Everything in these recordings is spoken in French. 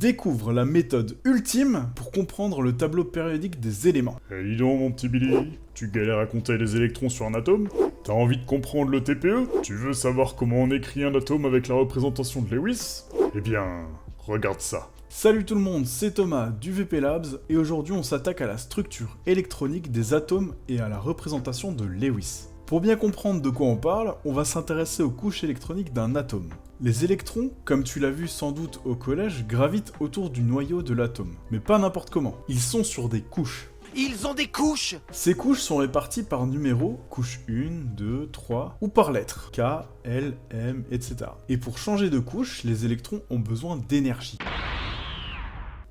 Découvre la méthode ultime pour comprendre le tableau périodique des éléments. Eh dis donc mon petit Billy, tu galères à compter les électrons sur un atome? T'as envie de comprendre le TPE? Tu veux savoir comment on écrit un atome avec la représentation de Lewis? Eh bien, regarde ça. Salut tout le monde, c'est Thomas du VP Labs et aujourd'hui on s'attaque à la structure électronique des atomes et à la représentation de Lewis. Pour bien comprendre de quoi on parle, on va s'intéresser aux couches électroniques d'un atome. Les électrons, comme tu l'as vu sans doute au collège, gravitent autour du noyau de l'atome. Mais pas n'importe comment, ils sont sur des couches. Ils ont des couches! Ces couches sont réparties par numéro, couche 1, 2, 3, ou par lettres, K, L, M, etc. Et pour changer de couche, les électrons ont besoin d'énergie.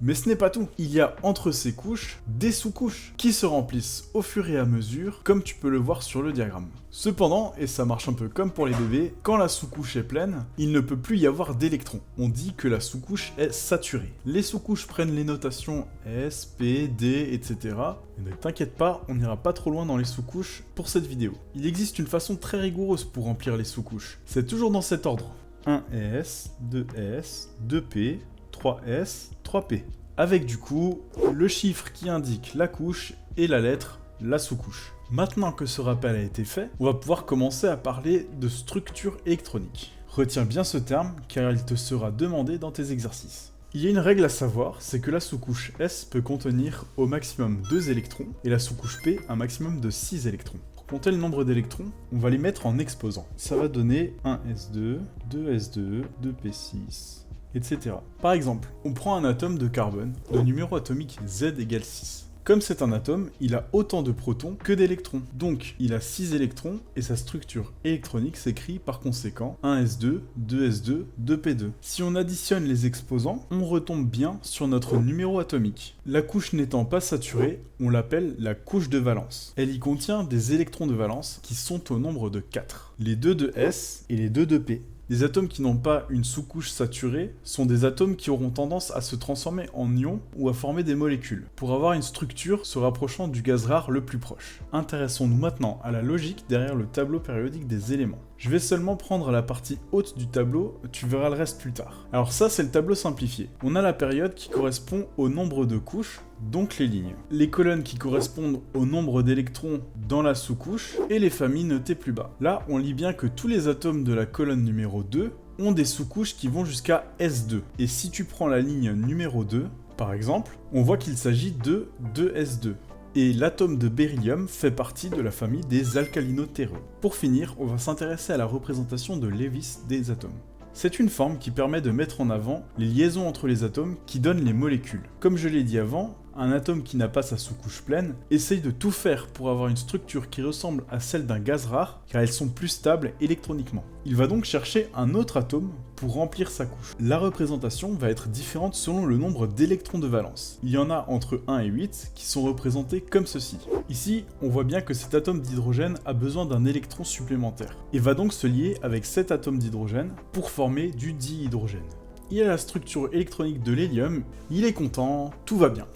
Mais ce n'est pas tout, il y a entre ces couches des sous-couches qui se remplissent au fur et à mesure, comme tu peux le voir sur le diagramme. Cependant, et ça marche un peu comme pour les bébés, quand la sous-couche est pleine, il ne peut plus y avoir d'électrons. On dit que la sous-couche est saturée. Les sous-couches prennent les notations S, P, D, etc. Et ne t'inquiète pas, on n'ira pas trop loin dans les sous-couches pour cette vidéo. Il existe une façon très rigoureuse pour remplir les sous-couches. C'est toujours dans cet ordre. 1S, 2S, 2P, 3S, 3P. Avec du coup, le chiffre qui indique la couche et la lettre, la sous-couche. Maintenant que ce rappel a été fait, on va pouvoir commencer à parler de structure électronique. Retiens bien ce terme car il te sera demandé dans tes exercices. Il y a une règle à savoir, c'est que la sous-couche S peut contenir au maximum 2 électrons et la sous-couche P un maximum de 6 électrons. Pour compter le nombre d'électrons, on va les mettre en exposant. Ça va donner 1S2, 2S2, 2P6... etc. Par exemple, on prend un atome de carbone, de numéro atomique Z égale 6. Comme c'est un atome, il a autant de protons que d'électrons. Donc, il a 6 électrons et sa structure électronique s'écrit par conséquent 1s2, 2s2, 2p2. Si on additionne les exposants, on retombe bien sur notre numéro atomique. La couche n'étant pas saturée, on l'appelle la couche de valence. Elle y contient des électrons de valence qui sont au nombre de 4. Les 2 de S et les 2 de P. Les atomes qui n'ont pas une sous-couche saturée sont des atomes qui auront tendance à se transformer en ions ou à former des molécules, pour avoir une structure se rapprochant du gaz rare le plus proche. Intéressons-nous maintenant à la logique derrière le tableau périodique des éléments. Je vais seulement prendre la partie haute du tableau, tu verras le reste plus tard. Alors ça c'est le tableau simplifié. On a la période qui correspond au nombre de couches, donc les lignes. Les colonnes qui correspondent au nombre d'électrons dans la sous-couche, et les familles notées plus bas. Là, on lit bien que tous les atomes de la colonne numéro 2 ont des sous-couches qui vont jusqu'à S2. Et si tu prends la ligne numéro 2, par exemple, on voit qu'il s'agit de 2S2. Et l'atome de beryllium fait partie de la famille des alcalino-terreux. Pour finir, on va s'intéresser à la représentation de Lewis des atomes. C'est une forme qui permet de mettre en avant les liaisons entre les atomes qui donnent les molécules. Comme je l'ai dit avant, un atome qui n'a pas sa sous-couche pleine essaye de tout faire pour avoir une structure qui ressemble à celle d'un gaz rare, car elles sont plus stables électroniquement. Il va donc chercher un autre atome pour remplir sa couche. La représentation va être différente selon le nombre d'électrons de valence. Il y en a entre 1 et 8 qui sont représentés comme ceci. Ici, on voit bien que cet atome d'hydrogène a besoin d'un électron supplémentaire, et va donc se lier avec cet atome d'hydrogène pour former du dihydrogène. Il a la structure électronique de l'hélium, il est content, tout va bien.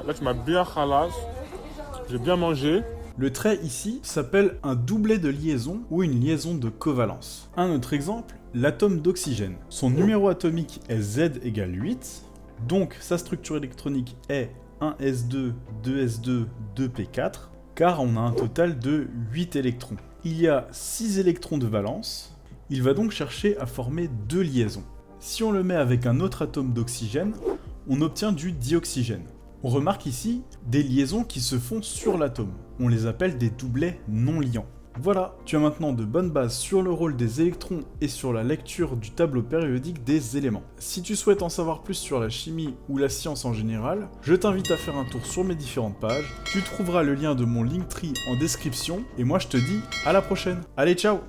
Là, tu m'as bien ralasse, j'ai bien mangé. Le trait ici s'appelle un doublet de liaison ou une liaison de covalence. Un autre exemple, l'atome d'oxygène. Son numéro atomique est Z égale 8, donc sa structure électronique est 1s2, 2s2, 2p4, car on a un total de 8 électrons. Il y a 6 électrons de valence, il va donc chercher à former 2 liaisons. Si on le met avec un autre atome d'oxygène, on obtient du dioxygène. On remarque ici des liaisons qui se font sur l'atome. On les appelle des doublets non liants. Voilà, tu as maintenant de bonnes bases sur le rôle des électrons et sur la lecture du tableau périodique des éléments. Si tu souhaites en savoir plus sur la chimie ou la science en général, je t'invite à faire un tour sur mes différentes pages. Tu trouveras le lien de mon Linktree en description et moi je te dis à la prochaine. Allez, ciao!